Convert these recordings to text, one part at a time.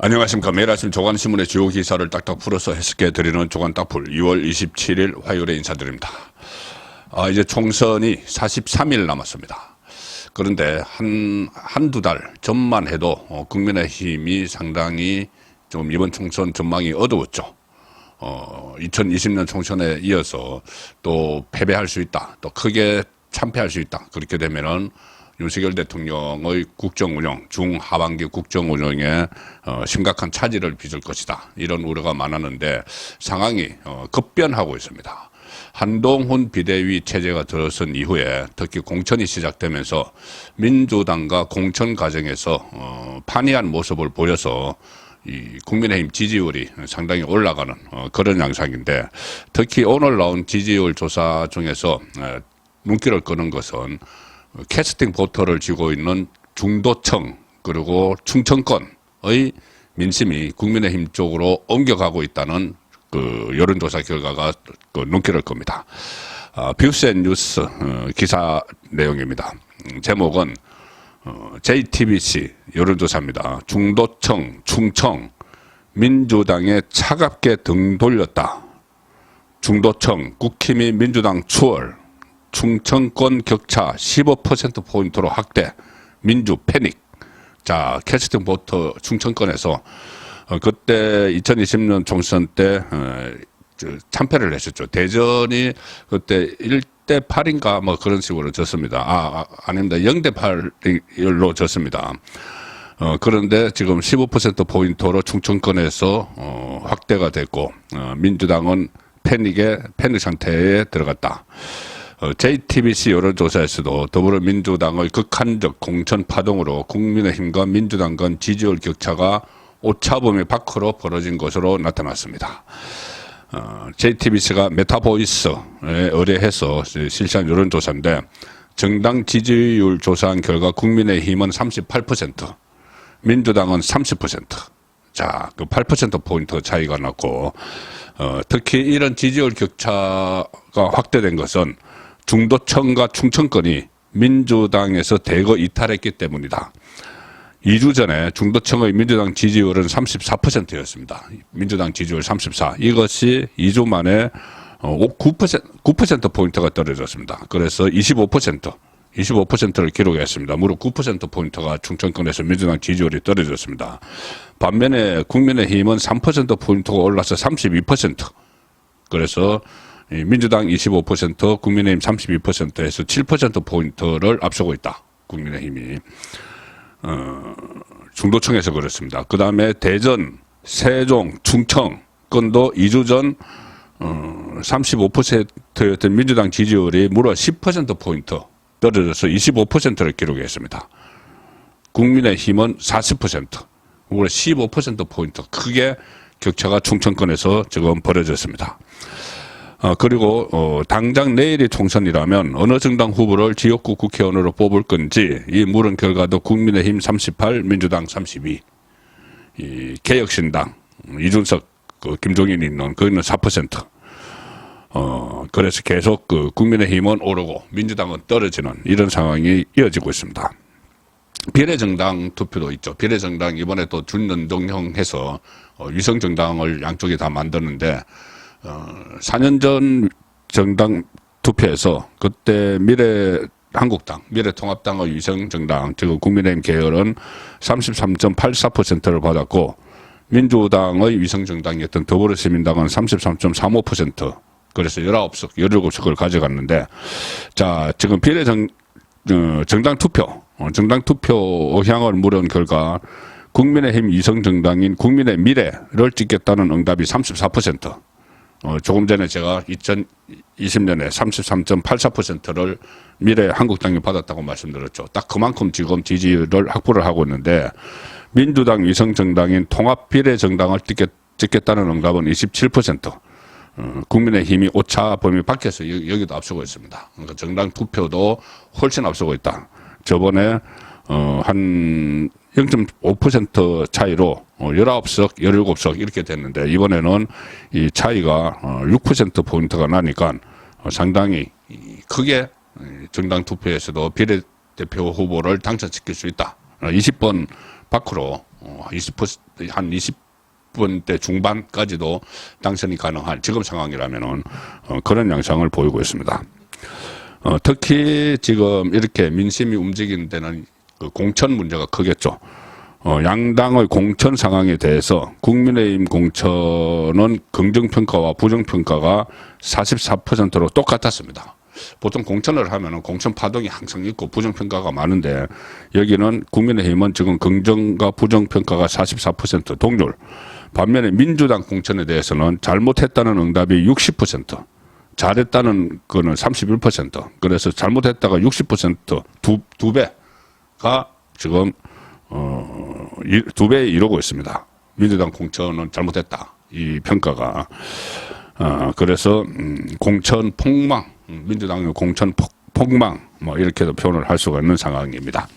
안녕하십니까. 매일 아침 조간신문의 주요 기사를 딱딱 풀어서 해석해드리는 조간딱풀 2월 27일 화요일에 인사드립니다. 이제 총선이 43일 남았습니다. 그런데 한두 달 전만 해도 국민의힘이 상당히 좀 이번 총선 전망이 어두웠죠. 2020년 총선에 이어서 또 패배할 수 있다. 또 크게 참패할 수 있다. 그렇게 되면은 윤석열 대통령의 국정운영, 중하반기 국정운영에 심각한 차질을 빚을 것이다. 이런 우려가 많았는데 상황이 급변하고 있습니다. 한동훈 비대위 체제가 들어선 이후에 특히 공천이 시작되면서 민주당과 공천 과정에서 판이한 모습을 보여서 이 국민의힘 지지율이 상당히 올라가는 그런 양상인데, 특히 오늘 나온 지지율 조사 중에서 눈길을 끄는 것은 캐스팅 보터를 쥐고 있는 중도층 그리고 충청권의 민심이 국민의힘 쪽으로 옮겨가고 있다는 그 여론조사 결과가 눈길을 끕니다. 뷰스앤뉴스 기사 내용입니다. 제목은 JTBC 여론조사입니다. 중도층, 충청, 민주당에 차갑게 등 돌렸다. 중도층, 국힘이 민주당 추월, 충청권 격차 15%포인트로 확대, 민주 패닉. 자, 캐스팅 보터 충청권에서 그때 2020년 총선 때 참패를 했었죠. 대전이 그때 1대 8인가 뭐 그런 식으로 졌습니다. 아닙니다. 0대 8로 졌습니다. 그런데 지금 15%포인트로 충청권에서 확대가 됐고, 민주당은 패닉 상태에 들어갔다. JTBC 여론조사에서도 더불어민주당의 극한적 공천 파동으로 국민의힘과 민주당 간 지지율 격차가 오차범위 밖으로 벌어진 것으로 나타났습니다. JTBC가 메타보이스에 의뢰해서 실시한 여론조사인데, 정당 지지율 조사한 결과 국민의힘은 38%, 민주당은 30%. 자, 그 8%포인트 차이가 났고, 특히 이런 지지율 격차가 확대된 것은 중도층과 충청권이 민주당에서 대거 이탈했기 때문이다. 2주 전에 중도층의 민주당 지지율은 34%였습니다. 민주당 지지율 34. 이것이 2주 만에 9%포인트가 떨어졌습니다. 그래서 25%를 기록했습니다. 무려 9%포인트가 충청권에서 민주당 지지율이 떨어졌습니다. 반면에 국민의힘은 3%포인트가 올라서 32%. 그래서 민주당 25%, 국민의힘 32%에서 7%포인트를 앞서고 있다. 국민의힘이. 중도층에서 그렇습니다. 그 다음에 대전, 세종, 충청권도 2주 전 35%였던 민주당 지지율이 무려 10%포인트 떨어져서 25%를 기록했습니다. 국민의힘은 40%, 무려 15%포인트 크게 격차가 충청권에서 지금 벌어졌습니다. 그리고 당장 내일이 총선이라면 어느 정당 후보를 지역구 국회의원으로 뽑을 건지 이 물은 결과도 국민의힘 38, 민주당 32, 이 개혁신당 이준석, 김종인이 있는 거기는 4%. 그래서 계속 국민의힘은 오르고 민주당은 떨어지는 이런 상황이 이어지고 있습니다. 비례정당 투표도 있죠. 비례정당 이번에 또 준연동형 해서 위성정당을 양쪽에 다 만드는데, 4년 전 정당 투표에서 그때 미래한국당, 미래통합당의 위성정당, 즉 국민의힘 계열은 33.84%를 받았고, 민주당의 위성정당이었던 더불어시민당은 33.35%, 그래서 19석, 17석을 가져갔는데, 자, 지금 정당 투표 의향을 물은 결과 국민의힘 위성정당인 국민의 미래를 찍겠다는 응답이 34%. 조금 전에 제가 2020년에 33.84%를 미래 한국당이 받았다고 말씀드렸죠. 딱 그만큼 지금 지지를 확보를 하고 있는데, 민주당 위성정당인 통합비례정당을 찍겠다는 응답은 27%. 국민의힘이 오차 범위 밖에서 여기도 앞서고 있습니다. 그러니까 정당 투표도 훨씬 앞서고 있다. 저번에 한 0.5% 차이로 19석, 17석 이렇게 됐는데, 이번에는 이 차이가 6%포인트가 나니까 상당히 크게 정당 투표에서도 비례대표 후보를 당선시킬 수 있다. 20번 밖으로 한 20분대 중반까지도 당선이 가능한 지금 상황이라면은 그런 양상을 보이고 있습니다. 특히 지금 이렇게 민심이 움직이는 데는 그 공천 문제가 크겠죠. 양당의 공천 상황에 대해서 국민의힘 공천은 긍정평가와 부정평가가 44%로 똑같았습니다. 보통 공천을 하면은 공천 파동이 항상 있고 부정평가가 많은데 여기는 국민의힘은 지금 긍정과 부정평가가 44% 동률. 반면에 민주당 공천에 대해서는 잘못했다는 응답이 60%, 잘했다는 거는 31%. 그래서 잘못했다가 60% 두 배가 지금 2배에 이르고 있습니다. 민주당 공천은 잘못했다. 이 평가가. 그래서 공천 폭망, 민주당의 공천 폭망 뭐 이렇게도 표현을 할 수가 있는 상황입니다.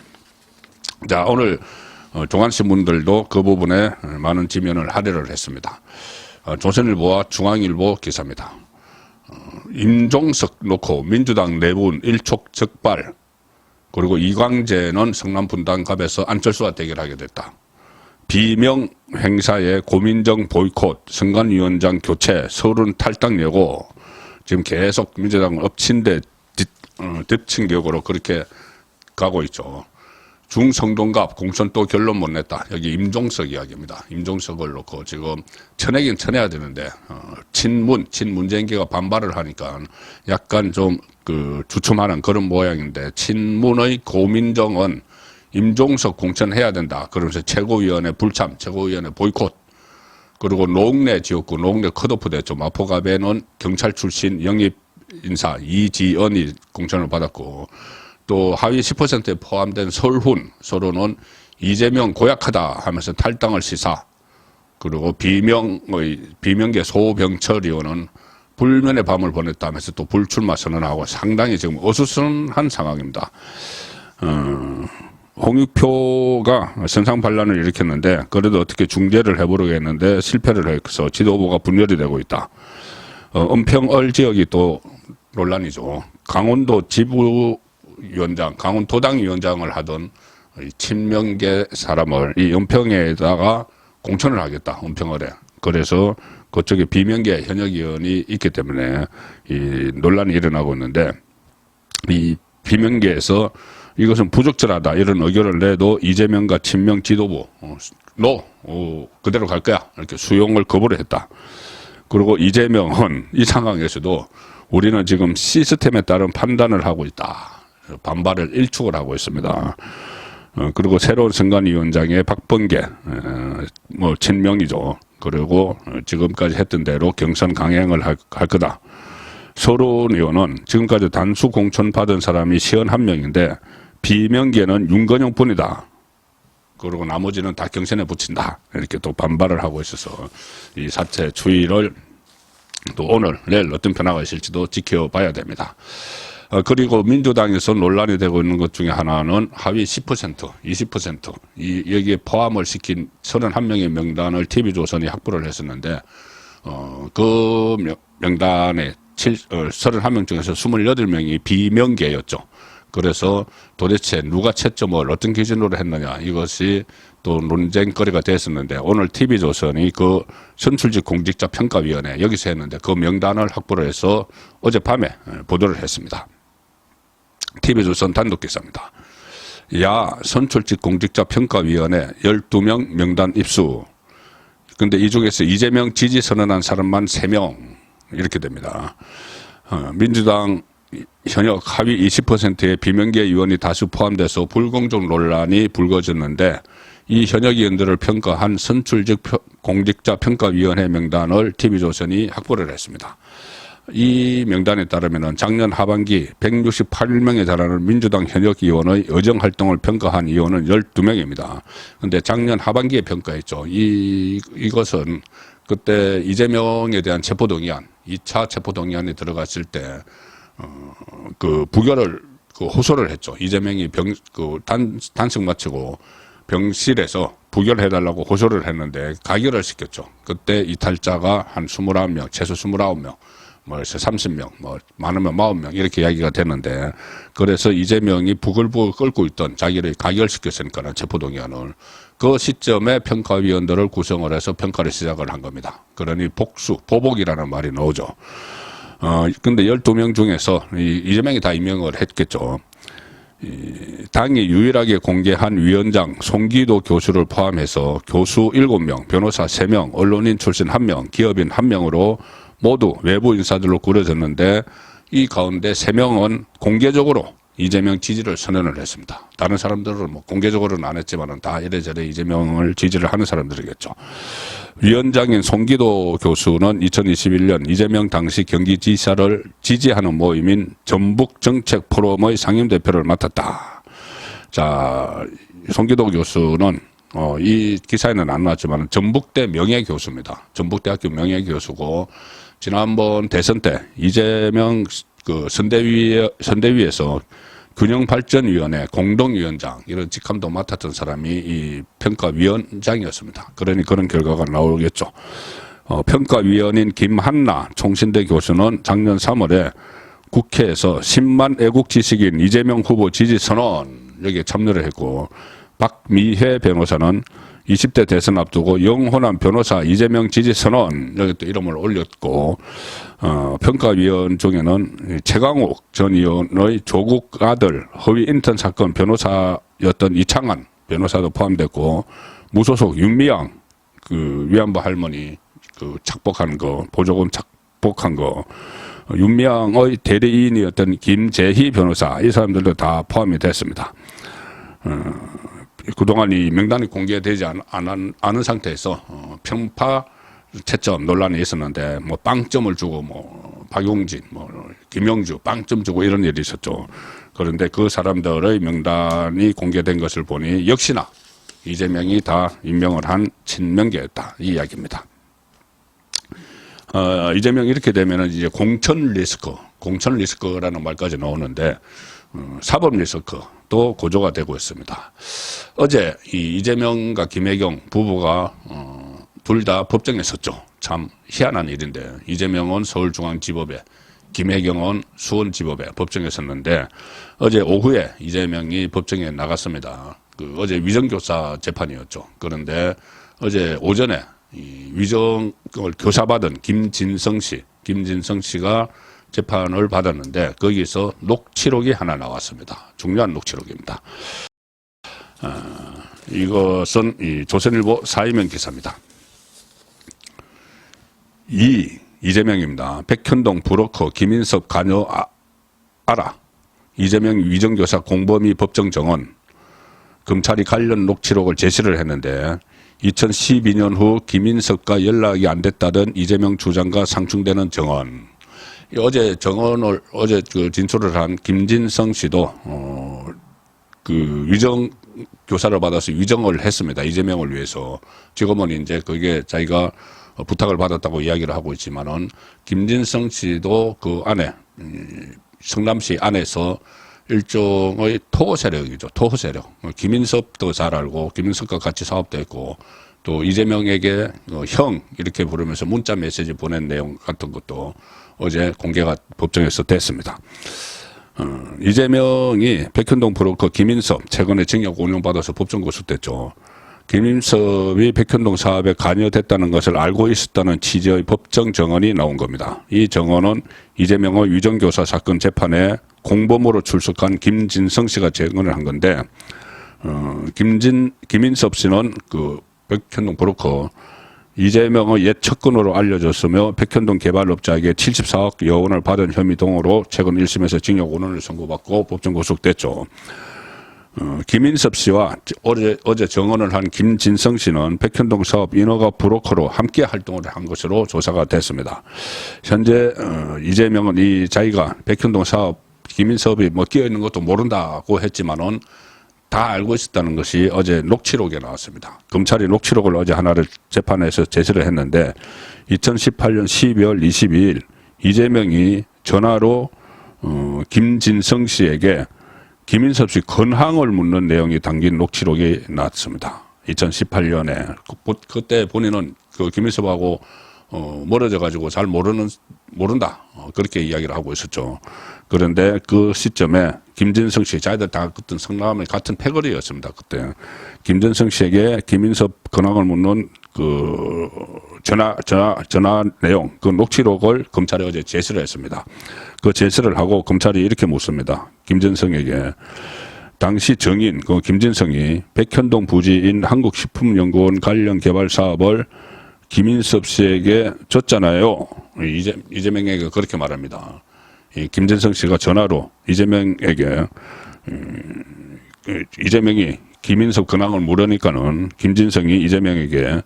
자, 오늘 종안신문들도 그 부분에 많은 지면을 할애를 했습니다. 조선일보와 중앙일보 기사입니다. 임종석 놓고 민주당 내분 일촉즉발. 그리고 이광재는 성남 분당갑에서 안철수와 대결하게 됐다. 비명 행사에 고민정 보이콧, 선관위원장 교체, 서울은 탈당 예고. 지금 계속 민주당을 엎친 데 덮친 격으로 그렇게 가고 있죠. 중성동갑 공천 또 결론 못 냈다. 여기 임종석 이야기입니다. 임종석을 놓고 지금 쳐내긴 쳐내야 되는데 친문재인계가 반발을 하니까 약간 좀 그 주춤하는 그런 모양인데 친문의 고민정은 임종석 공천해야 된다. 그러면서 최고위원회 불참, 최고위원회 보이콧. 그리고 노웅래 지역구, 노웅래 컷오프 됐죠. 마포갑에는 경찰 출신 영입 인사 이지연이 공천을 받았고 또 하위 10%에 포함된 서른은 이재명 고약하다 하면서 탈당을 시사. 그리고 비명계 소병철 의원은 불면의 밤을 보냈다면서 또 불출마 선언하고 상당히 지금 어수선한 상황입니다. 홍익표가 선상반란을 일으켰는데 그래도 어떻게 중재를 해보려고 했는데 실패를 해서 지도부가 분열이 되고 있다. 은평을 지역이 또 논란이죠. 강원도 지부위원장, 강원도당 위원장을 하던 친명계 사람을 이 은평에다가 공천을 하겠다. 은평을에. 그래서 그쪽에 비명계 현역 의원이 있기 때문에 이 논란이 일어나고 있는데 이 비명계에서 이것은 부적절하다 이런 의견을 내도 이재명과 친명 지도부 그대로 갈 거야 이렇게 수용을 거부를 했다. 그리고 이재명은 이 상황에서도 우리는 지금 시스템에 따른 판단을 하고 있다. 반발을 일축을 하고 있습니다. 그리고 새로운 선관위원장의 박범계 뭐 친명이죠. 그리고 지금까지 했던 대로 경선 강행을 할 거다. 서른 의원은 지금까지 단수 공천 받은 사람이 51명인데 비명계는 윤건영 뿐이다. 그리고 나머지는 다 경선에 붙인다. 이렇게 또 반발을 하고 있어서 이 사태 추이를 또 오늘 내일 어떤 변화가 있을지도 지켜봐야 됩니다. 그리고 민주당에서 논란이 되고 있는 것 중에 하나는 하위 10%, 20% 여기에 포함을 시킨 31명의 명단을 TV조선이 확보를 했었는데 그 명단에 31명 중에서 28명이 비명계였죠. 그래서 도대체 누가 채점을 어떤 기준으로 했느냐 이것이 또 논쟁거리가 됐었는데 오늘 TV조선이 그 선출직 공직자 평가위원회 여기서 했는데 그 명단을 확보를 해서 어젯밤에 보도를 했습니다. TV조선 단독 기사입니다. 야 선출직 공직자 평가위원회 12명 명단 입수. 근데 이 중에서 이재명 지지 선언한 사람만 3명 이렇게 됩니다. 민주당 현역 하위 20%의 비명계 의원이 다수 포함돼서 불공정 논란이 불거졌는데 이 현역 의원들을 평가한 선출직 공직자 평가위원회 명단을 TV조선이 확보를 했습니다. 이 명단에 따르면 작년 하반기 168명에 달하는 민주당 현역 의원의 의정활동을 평가한 의원은 12명입니다. 그런데 작년 하반기에 평가했죠. 이것은 그때 이재명에 대한 체포동의안, 2차 체포동의안에 들어갔을 때 그 부결을 호소를 했죠. 이재명이 단식 마치고 병실에서 부결해달라고 호소를 했는데 가결을 시켰죠. 그때 이탈자가 한 29명, 최소 29명, 뭐 30명, 뭐 많으면 40명 이렇게 이야기가 됐는데 그래서 이재명이 부글부글 끓고 있던 자기를 가결시켰으니까 체포동의안을 그 시점에 평가위원들을 구성을 해서 평가를 시작을 한 겁니다. 그러니 보복이라는 말이 나오죠. 근데 12명 중에서 이재명이 다 임명을 했겠죠. 당이 유일하게 공개한 위원장 송기도 교수를 포함해서 교수 7명, 변호사 3명, 언론인 출신 1명, 기업인 1명으로 모두 외부 인사들로 꾸려졌는데 이 가운데 3명은 공개적으로 이재명 지지를 선언을 했습니다. 다른 사람들은 뭐 공개적으로는 안 했지만은 다 이래저래 이재명을 지지를 하는 사람들이겠죠. 위원장인 송기도 교수는 2021년 이재명 당시 경기지사를 지지하는 모임인 전북정책 포럼의 상임대표를 맡았다. 자, 송기도 교수는 이 기사에는 안 나왔지만 전북대 명예교수입니다. 전북대학교 명예교수고 지난번 대선 때 이재명 그 선대위에서 균형발전위원회 공동위원장 이런 직함도 맡았던 사람이 이 평가위원장이었습니다. 그러니 그런 결과가 나오겠죠. 평가위원인 김한나 총신대 교수는 작년 3월에 국회에서 10만 애국 지식인 이재명 후보 지지 선언 여기에 참여를 했고 박미혜 변호사는 20대 대선 앞두고 영호남 변호사 이재명 지지 선언 여기 또 이름을 올렸고 평가위원 중에는 최강욱 전 의원의 조국 아들 허위 인턴 사건 변호사였던 이창한 변호사도 포함됐고 무소속 윤미향 그 위안부 할머니 그 착복한 거 보조금 착복한 거 윤미향의 대리인이었던 김재희 변호사 이 사람들도 다 포함이 됐습니다. 그동안 이 명단이 공개되지 않은 상태에서 편파 채점 논란이 있었는데 뭐 빵점을 주고 뭐 박용진 뭐 김영주 빵점 주고 이런 일이 있었죠. 그런데 그 사람들의 명단이 공개된 것을 보니 역시나 이재명이 다 임명을 한 친명계였다 이 이야기입니다. 이재명이 이렇게 되면은 이제 공천 리스크라는 말까지 나오는데 사법 리스크도 고조가 되고 있습니다. 어제 이재명과 김혜경 부부가 둘 다 법정에 섰죠. 참 희한한 일인데 이재명은 서울중앙지법에 김혜경은 수원지법에 법정에 섰는데 어제 오후에 이재명이 법정에 나갔습니다. 그 어제 위정교사 재판이었죠. 그런데 어제 오전에 이 위정을 교사받은 김진성 씨가 재판을 받았는데 거기서 녹취록이 하나 나왔습니다. 중요한 녹취록입니다. 이것은 이 조선일보 사이면 기사입니다. 이재명입니다. 백현동 브로커 김인섭 관여 알아. 이재명 위정교사 공범위 법정 정원. 검찰이 관련 녹취록을 제시를 했는데 2012년 후 김인섭과 연락이 안 됐다던 이재명 주장과 상충되는 정원. 어제 그 진술을 한 김진성 씨도 그 위정 교사를 받아서 위정을 했습니다. 이재명을 위해서. 지금은 이제 그게 자기가 부탁을 받았다고 이야기를 하고 있지만은 김진성 씨도 그 안에 성남시 안에서 일종의 토호 세력이죠. 토호 세력. 김인섭도 잘 알고 김인섭과 같이 사업도 했고 또 이재명에게 형 이렇게 부르면서 문자 메시지 보낸 내용 같은 것도 어제 공개가 법정에서 됐습니다. 이재명이 백현동 브로커 김인섭 최근에 징역 5년 받아서 법정 고소됐죠. 김인섭이 백현동 사업에 관여됐다는 것을 알고 있었다는 취지의 법정 정언이 나온 겁니다. 이 정언은 이재명의 위정교사 사건 재판에 공범으로 출석한 김진성 씨가 증언을 한 건데 김인섭 씨는 그 백현동 브로커 이재명의 옛 측근으로 알려졌으며 백현동 개발업자에게 74억 여원을 받은 혐의 등으로 최근 1심에서 징역 5년을 선고받고 법정 구속됐죠. 김인섭 씨와 어제 정언을 한 김진성 씨는 백현동 사업 인허가 브로커로 함께 활동을 한 것으로 조사가 됐습니다. 현재 이재명은 이 자기가 백현동 사업 김인섭이 뭐 끼어 있는 것도 모른다고 했지만은 다 알고 있었다는 것이 어제 녹취록에 나왔습니다. 검찰이 녹취록을 어제 하나를 재판에서 제시를 했는데 2018년 12월 22일 이재명이 전화로 김진성 씨에게 김인섭 씨 건항을 묻는 내용이 담긴 녹취록이 나왔습니다. 2018년에 그때 본인은 그 김인섭하고 멀어져 가지고 잘 모른다. 그렇게 이야기를 하고 있었죠. 그런데 그 시점에 김진성 씨, 자기들 다 그때 성남의 같은 패거리였습니다. 그때 김진성 씨에게 김인섭 근황을 묻는 그 전화 내용, 그 녹취록을 검찰에 어제 제시를 했습니다. 그 제시를 하고 검찰이 이렇게 묻습니다. 김진성에게 당시 정인 그 김진성이 백현동 부지인 한국식품연구원 관련 개발 사업을 김인섭 씨에게 줬잖아요. 이재명에게 그렇게 말합니다. 이 김진성 씨가 전화로 이재명에게 이재명이 김인섭 근황을 물으니까는 김진성이 이재명에게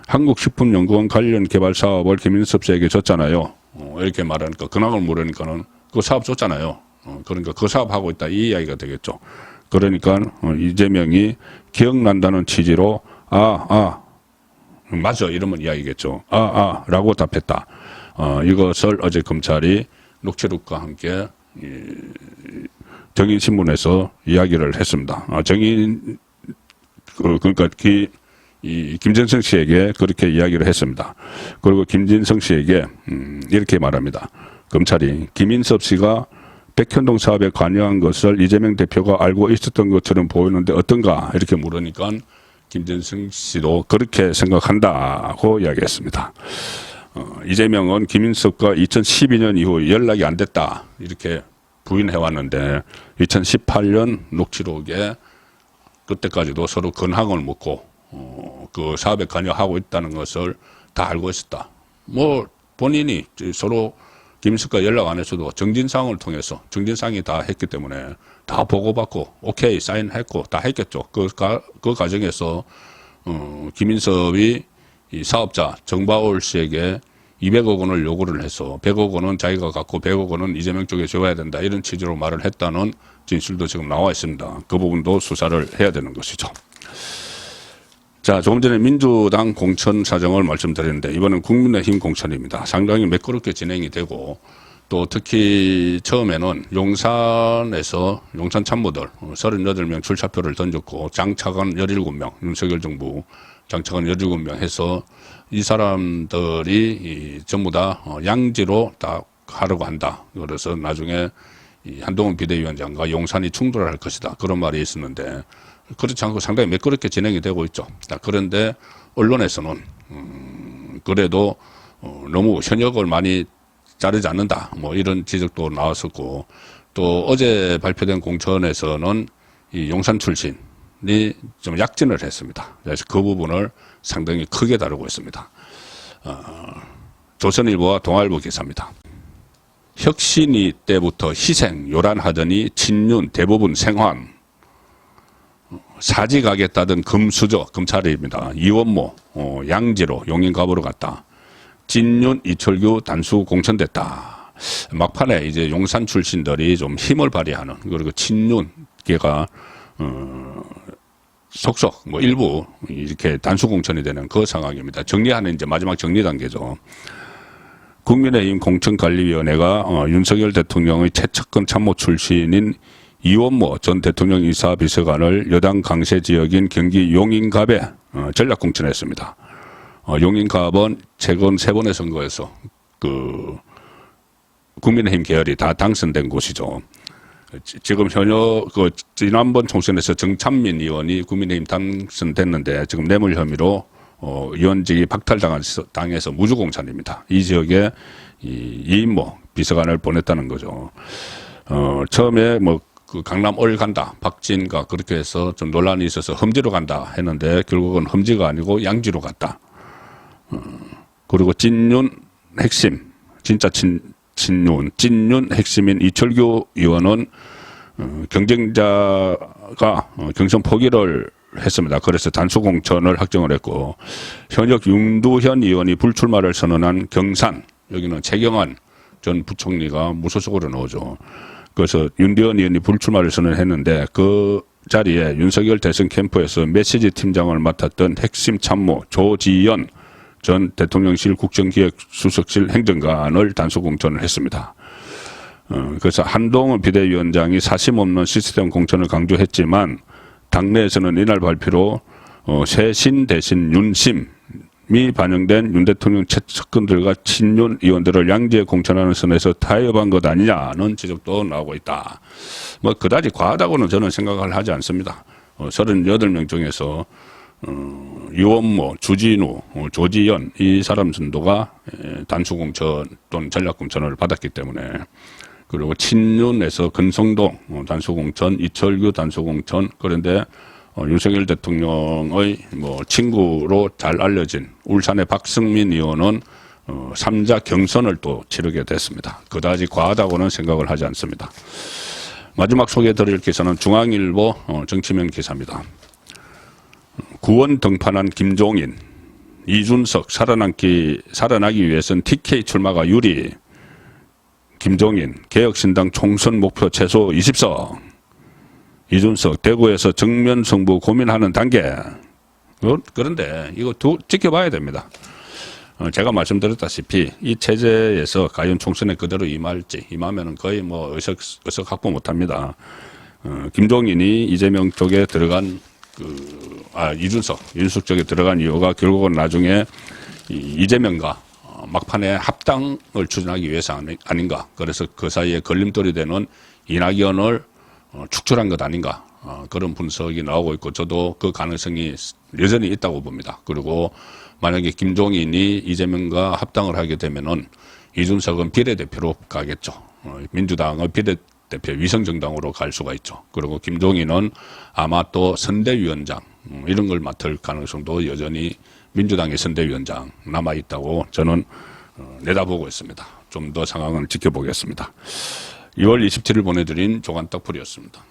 한국식품연구원 관련 개발 사업을 김인섭 씨에게 줬잖아요. 이렇게 말하니까 근황을 물으니까는 그 사업 줬잖아요. 그러니까 그 사업 하고 있다 이 이야기가 되겠죠. 그러니까 이재명이 기억난다는 취지로 맞아 이러면 이야기겠죠. 라고 답했다. 이것을 어제 검찰이 녹취록과 함께 정인신문에서 이야기를 했습니다. 정인 그러니까 이 김진성 씨에게 그렇게 이야기를 했습니다. 그리고 김진성 씨에게 이렇게 말합니다. 검찰이 김인섭 씨가 백현동 사업에 관여한 것을 이재명 대표가 알고 있었던 것처럼 보이는데 어떤가 이렇게 물으니까 김진성 씨도 그렇게 생각한다고 이야기했습니다. 이재명은 김인섭과 2012년 이후 연락이 안 됐다 이렇게 부인해왔는데 2018년 녹취록에 그때까지도 서로 근황을 묻고 그 사업에 관여하고 있다는 것을 다 알고 있었다. 뭐 본인이 서로 김인섭과 연락 안 했어도 정진상을 통해서 정진상이 다 했기 때문에 다 보고받고 오케이 사인했고 다 했겠죠. 그 과정에서 김인섭이 이 사업자 정바울 씨에게 200억 원을 요구를 해서 100억 원은 자기가 갖고 100억 원은 이재명 쪽에 줘야 된다 이런 취지로 말을 했다는 진술도 지금 나와 있습니다. 그 부분도 수사를 해야 되는 것이죠. 자, 조금 전에 민주당 공천 사정을 말씀드렸는데 이번엔 국민의힘 공천입니다. 상당히 매끄럽게 진행이 되고 또 특히 처음에는 용산에서 용산 참모들 38명 출사표를 던졌고 장차관 17명 윤석열 정부 장차관 17명 해서 이 사람들이 전부 다 양지로 다 하려고 한다. 그래서 나중에 이 한동훈 비대위원장과 용산이 충돌할 것이다. 그런 말이 있었는데 그렇지 않고 상당히 매끄럽게 진행이 되고 있죠. 그런데 언론에서는 그래도 너무 현역을 많이 자르지 않는다. 뭐 이런 지적도 나왔었고 또 어제 발표된 공천에서는 이 용산 출신이 좀 약진을 했습니다. 그래서 그 부분을 상당히 크게 다루고 있습니다. 조선일보와 동아일보 기사입니다. 혁신위 때부터 희생 요란하더니 친윤 대부분 생환 사직하겠다던 금수저 검찰입니다. 이원모 양지로 용인갑으로 갔다. 진윤 이철규 단수 공천됐다. 막판에 이제 용산 출신들이 좀 힘을 발휘하는 그리고 친윤계가 속속 뭐 일부 이렇게 단수 공천이 되는 그 상황입니다. 정리하는 이제 마지막 정리 단계죠. 국민의힘 공천관리위원회가 윤석열 대통령의 최측근 참모 출신인 이원모 전 대통령 이사 비서관을 여당 강세 지역인 경기 용인갑에 전략 공천했습니다. 용인갑은 최근 3번의 선거에서 그 국민의힘 계열이 다 당선된 곳이죠. 지금 현역 그 지난번 총선에서 정찬민 의원이 국민의힘 당선됐는데 지금 뇌물 혐의로 의원직이 박탈당해서 무주공천입니다. 이 지역에 이인모 비서관을 보냈다는 거죠. 처음에 뭐 그 강남을 간다, 박진가 그렇게 해서 좀 논란이 있어서 험지로 간다 했는데 결국은 험지가 아니고 양지로 갔다. 그리고 찐윤 핵심, 진짜 찐윤 핵심인 이철규 의원은 경쟁자가 경선 포기를 했습니다. 그래서 단수 공천을 확정을 했고 현역 윤두현 의원이 불출마를 선언한 경산 여기는 최경환 전 부총리가 무소속으로 나오죠. 그래서 윤두현 의원이 불출마를 선언했는데 그 자리에 윤석열 대선 캠프에서 메시지 팀장을 맡았던 핵심 참모 조지연 전 대통령실 국정기획수석실 행정관을 단수 공천을 했습니다. 그래서 한동훈 비대위원장이 사심 없는 시스템 공천을 강조했지만 당내에서는 이날 발표로 새신 대신 윤심 반영된 윤 대통령 최측근들과 친윤 의원들을 양지에 공천하는 선에서 타협한 것 아니냐는 지적도 나오고 있다. 뭐 그다지 과하다고는 저는 생각을 하지 않습니다. 38명 중에서 유원모, 주진우, 조지현 이 사람 정도가 단수공천 또는 전략공천을 받았기 때문에, 그리고 친윤에서 근성동 단수공천, 이철규 단수공천, 그런데 윤석열 대통령의 뭐 친구로 잘 알려진 울산의 박승민 의원은 3자 경선을 또 치르게 됐습니다. 그다지 과하다고는 생각을 하지 않습니다. 마지막 소개해드릴 기사는 중앙일보 정치면 기사입니다. 구원 등판한 김종인, 이준석 살아나기 위해선 TK 출마가 유리. 김종인 개혁신당 총선 목표 최소 20석. 이준석 대구에서 정면 승부 고민하는 단계. 그런데 이거 지켜봐야 됩니다. 제가 말씀드렸다시피 이 체제에서 과연 총선에 그대로 임할지, 임하면은 거의 뭐 의석 확보 못합니다. 김종인이 이재명 쪽에 들어간 이준석 쪽에 들어간 이유가 결국은 나중에 이재명과 막판에 합당을 추진하기 위해서 아닌가. 그래서 그 사이에 걸림돌이 되는 이낙연을 축출한 것 아닌가. 그런 분석이 나오고 있고, 저도 그 가능성이 여전히 있다고 봅니다. 그리고 만약에 김종인이 이재명과 합당을 하게 되면은 이준석은 비례대표로 가겠죠. 민주당의 비례대표 위성정당으로 갈 수가 있죠. 그리고 김종인은 아마 또 선대위원장 이런 걸 맡을 가능성도 여전히 민주당의 선대위원장 남아있다고 저는 내다보고 있습니다. 좀 더 상황을 지켜보겠습니다. 2월 27일 보내드린 조간떡풀이었습니다.